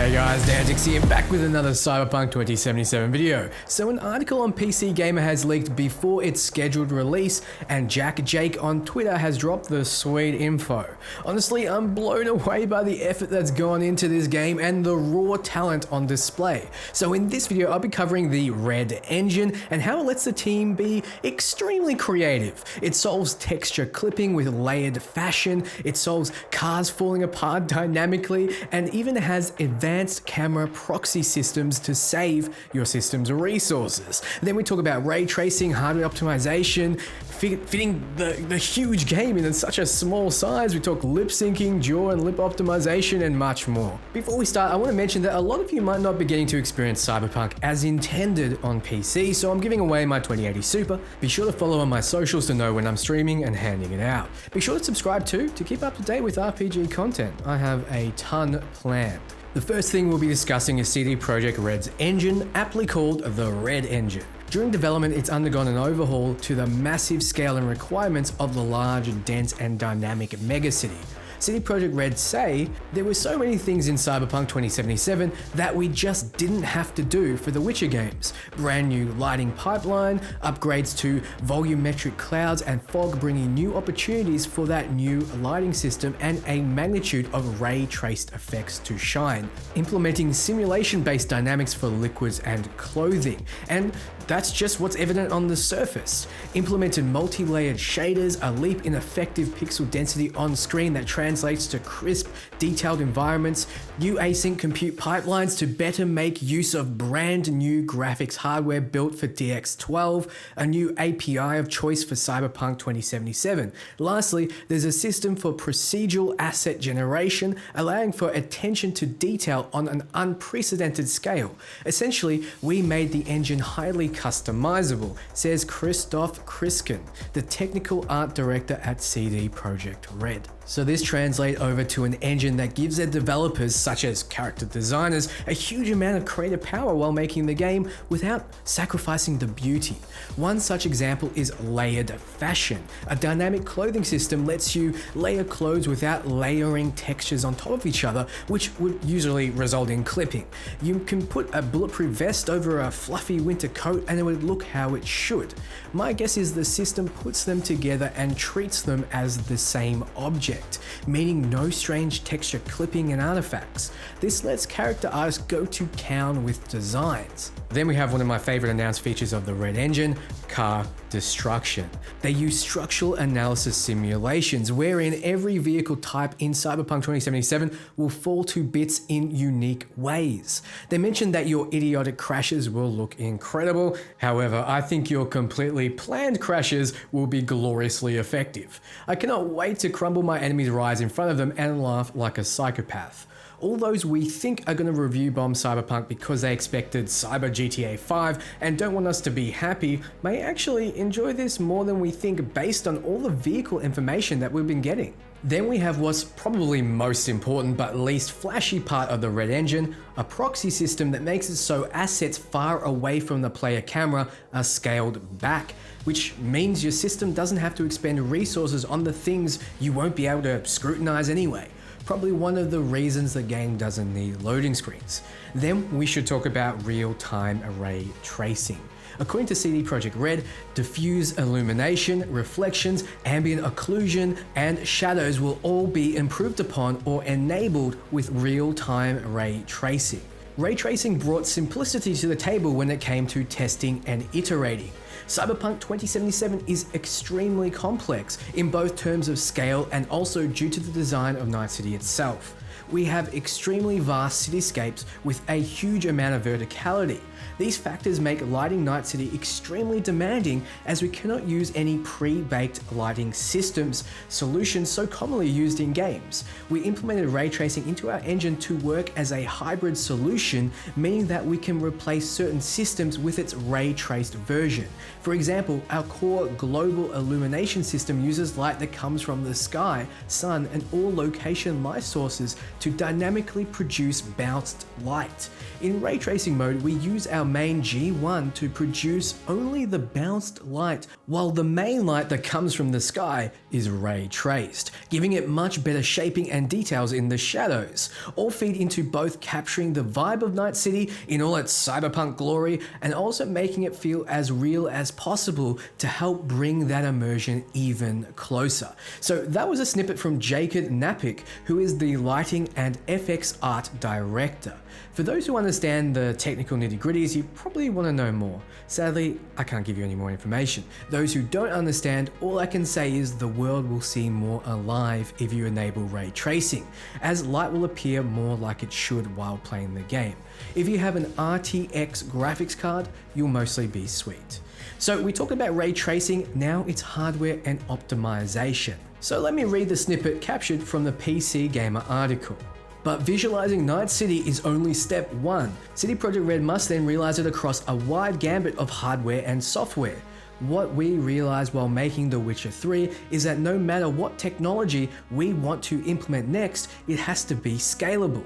Hey guys, Danjix here, back with another Cyberpunk 2077 video. So an article on PC Gamer has leaked before its scheduled release, and Jack Jake on Twitter has dropped the sweet info. Honestly, I'm blown away by the effort that's gone into this game and the raw talent on display. So in this video, I'll be covering the REDengine and how it lets the team be extremely creative. It solves texture clipping with layered fashion, it solves cars falling apart dynamically, and even has advanced camera proxy systems to save your system's resources. Then we talk about ray tracing, hardware optimization, fitting the huge game in such a small size. We talk lip syncing, jaw and lip optimization, and much more. Before we start, I want to mention that a lot of you might not be getting to experience Cyberpunk as intended on PC, so I'm giving away my 2080 Super. Be sure to follow on my socials to know when I'm streaming and handing it out. Be sure to subscribe too to keep up to date with RPG content. I have a ton planned. The first thing we'll be discussing is CD Projekt Red's engine, aptly called the REDengine. During development, it's undergone an overhaul to the massive scale and requirements of the large, dense, and dynamic megacity. CD Projekt Red say, there were so many things in Cyberpunk 2077 that we just didn't have to do for the Witcher games. Brand new lighting pipeline, upgrades to volumetric clouds and fog, bringing new opportunities for that new lighting system and a magnitude of ray-traced effects to shine. Implementing simulation-based dynamics for liquids and clothing. And that's just what's evident on the surface. Implemented multi-layered shaders, a leap in effective pixel density on screen that translates to crisp, detailed environments, new async compute pipelines to better make use of brand new graphics hardware built for DX12, a new API of choice for Cyberpunk 2077. Lastly, there's a system for procedural asset generation, allowing for attention to detail on an unprecedented scale. Essentially, we made the engine highly customizable, says Christoph Kriskin, the technical art director at CD Projekt Red. So this translates over to an engine that gives their developers, such as character designers, a huge amount of creative power while making the game without sacrificing the beauty. One such example is layered fashion. A dynamic clothing system lets you layer clothes without layering textures on top of each other, which would usually result in clipping. You can put a bulletproof vest over a fluffy winter coat and it would look how it should. My guess is the system puts them together and treats them as the same object, meaning no strange texture clipping and artifacts. This lets character artists go to town with designs. Then we have one of my favorite announced features of the REDengine, car destruction. They use structural analysis simulations wherein every vehicle type in Cyberpunk 2077 will fall to bits in unique ways. They mentioned that your idiotic crashes will look incredible. However, I think your completely planned crashes will be gloriously effective. I cannot wait to crumble my enemies' rides in front of them and laugh like a psychopath. All those we think are going to review bomb Cyberpunk because they expected Cyber GTA 5 and don't want us to be happy may actually enjoy this more than we think based on all the vehicle information that we've been getting. Then we have what's probably most important but least flashy part of the REDengine, a proxy system that makes it so assets far away from the player camera are scaled back, which means your system doesn't have to expend resources on the things you won't be able to scrutinize anyway. Probably one of the reasons the game doesn't need loading screens. Then we should talk about real-time ray tracing. According to CD Projekt Red, diffuse illumination, reflections, ambient occlusion, and shadows will all be improved upon or enabled with real-time ray tracing. Ray tracing brought simplicity to the table when it came to testing and iterating. Cyberpunk 2077 is extremely complex in both terms of scale and also due to the design of Night City itself. We have extremely vast cityscapes with a huge amount of verticality. These factors make lighting Night City extremely demanding as we cannot use any pre-baked lighting systems, solutions so commonly used in games. We implemented ray tracing into our engine to work as a hybrid solution, meaning that we can replace certain systems with its ray traced version. For example, our core global illumination system uses light that comes from the sky, sun, and all location light sources to dynamically produce bounced light. In ray tracing mode, we use our main G1 to produce only the bounced light, while the main light that comes from the sky is ray traced, giving it much better shaping and details in the shadows. All feed into both capturing the vibe of Night City in all its cyberpunk glory and also making it feel as real as possible to help bring that immersion even closer. So that was a snippet from Jacob Napik, who is the lighting and FX art director. For those who understand the technical nitty-gritties, you probably want to know more. Sadly, I can't give you any more information. Those who don't understand, all I can say is the world will seem more alive if you enable ray tracing, as light will appear more like it should while playing the game. If you have an RTX graphics card, you'll mostly be sweet. So we talked about ray tracing, now it's hardware and optimization. So let me read the snippet captured from the PC Gamer article. But visualizing Night City is only step one. CD Projekt Red must then realize it across a wide gambit of hardware and software. What we realized while making The Witcher 3 is that no matter what technology we want to implement next, it has to be scalable.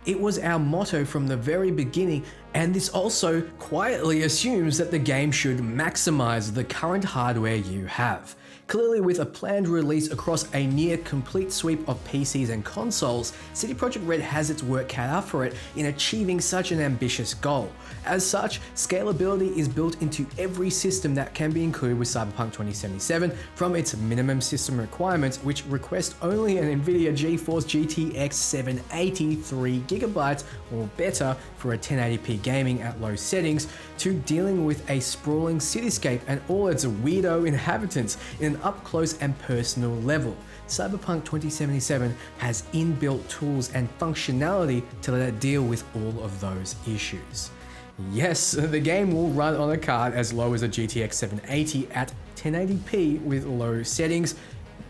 It was our motto from the very beginning, and this also quietly assumes that the game should maximize the current hardware you have. Clearly, with a planned release across a near complete sweep of PCs and consoles, CD Projekt Red has its work cut out for it in achieving such an ambitious goal. As such, scalability is built into every system that can be included with Cyberpunk 2077, from its minimum system requirements, which request only an NVIDIA GeForce GTX 780 3GB or better for a 1080p gaming at low settings, to dealing with a sprawling cityscape and all its weirdo inhabitants in an up-close and personal level. Cyberpunk 2077 has inbuilt tools and functionality to let it deal with all of those issues. Yes, the game will run on a card as low as a GTX 780 at 1080p with low settings,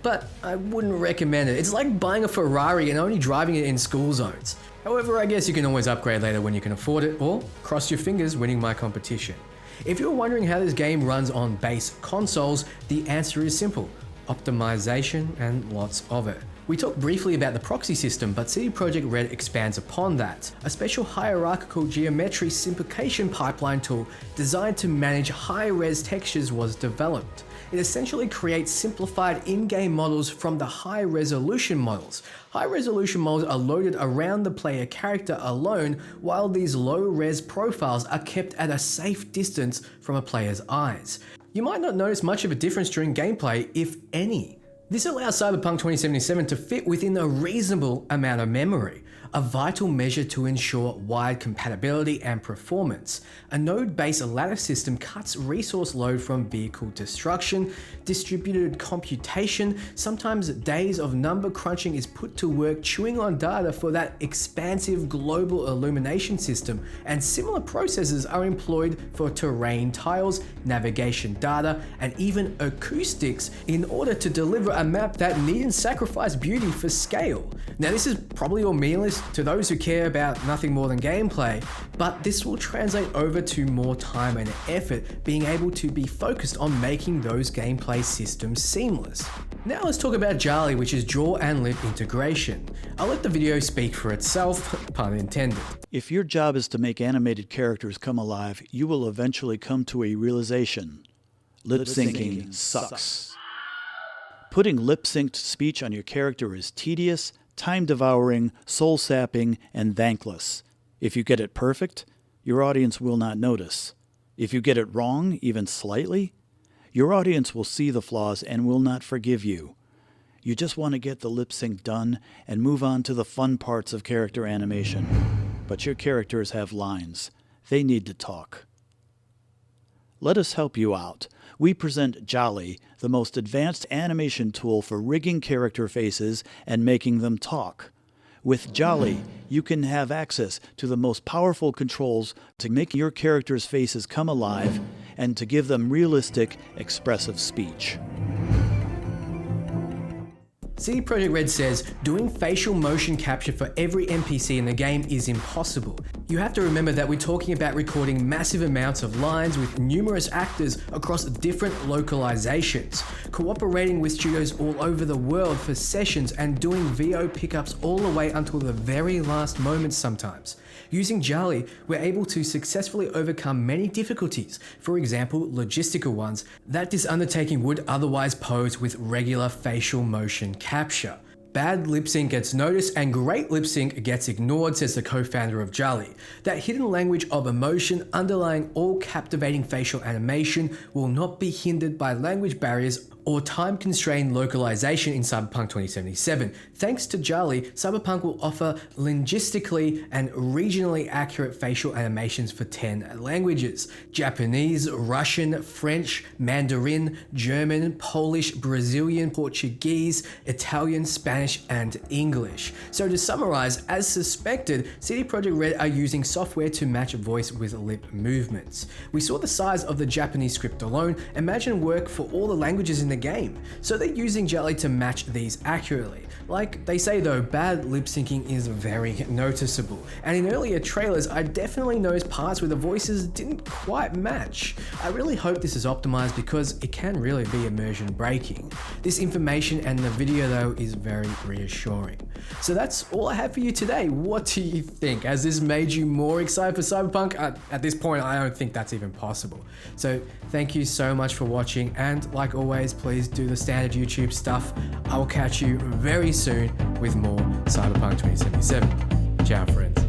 but I wouldn't recommend it. It's like buying a Ferrari and only driving it in school zones. However, I guess you can always upgrade later when you can afford it, or cross your fingers winning my competition. If you're wondering how this game runs on base consoles, the answer is simple: optimization and lots of it. We talked briefly about the proxy system, but CD Projekt Red expands upon that. A special hierarchical geometry simplification pipeline tool designed to manage high-res textures was developed. It essentially creates simplified in-game models from the high-resolution models. High-resolution models are loaded around the player character alone, while these low-res profiles are kept at a safe distance from a player's eyes. You might not notice much of a difference during gameplay, if any. This allows Cyberpunk 2077 to fit within a reasonable amount of memory, a vital measure to ensure wide compatibility and performance. A node-based lattice system cuts resource load from vehicle destruction, distributed computation, sometimes days of number crunching is put to work chewing on data for that expansive global illumination system, and similar processes are employed for terrain tiles, navigation data, and even acoustics in order to deliver a map that needn't sacrifice beauty for scale. Now, this is probably all meaningless to those who care about nothing more than gameplay, but this will translate over to more time and effort being able to be focused on making those gameplay systems seamless. Now let's talk about JALI, which is jaw and lip integration. I'll let the video speak for itself, pun intended. If your job is to make animated characters come alive, you will eventually come to a realization: lip syncing sucks. Putting lip-synced speech on your character is tedious, time-devouring, soul-sapping, and thankless. If you get it perfect, your audience will not notice. If you get it wrong, even slightly, your audience will see the flaws and will not forgive you. You just want to get the lip sync done and move on to the fun parts of character animation. But your characters have lines. They need to talk. Let us help you out. We present JALI, the most advanced animation tool for rigging character faces and making them talk. With JALI, you can have access to the most powerful controls to make your characters' faces come alive and to give them realistic, expressive speech. CD Projekt Red says doing facial motion capture for every NPC in the game is impossible. You have to remember that we're talking about recording massive amounts of lines with numerous actors across different localizations, cooperating with studios all over the world for sessions and doing VO pickups all the way until the very last moment sometimes. Using JALI, we're able to successfully overcome many difficulties, for example logistical ones, that this undertaking would otherwise pose with regular facial motion capture. Bad lip sync gets noticed and great lip sync gets ignored, says the co-founder of JALI. That hidden language of emotion underlying all captivating facial animation will not be hindered by language barriers or time-constrained localization in Cyberpunk 2077. Thanks to JALI, Cyberpunk will offer linguistically and regionally accurate facial animations for 10 languages: Japanese, Russian, French, Mandarin, German, Polish, Brazilian, Portuguese, Italian, Spanish, and English. So to summarize, as suspected, CD Projekt Red are using software to match voice with lip movements. We saw the size of the Japanese script alone. Imagine work for all the languages in the game. So they're using JALI to match these accurately. Like they say though, bad lip syncing is very noticeable. And in earlier trailers, I definitely noticed parts where the voices didn't quite match. I really hope this is optimized because it can really be immersion breaking. This information and the video though is very reassuring. So that's all I have for you today. What do you think? Has this made you more excited for Cyberpunk? At this point, I don't think that's even possible. So thank you so much for watching, and like always, please do the standard YouTube stuff. I will catch you very soon with more Cyberpunk 2077. Ciao friends.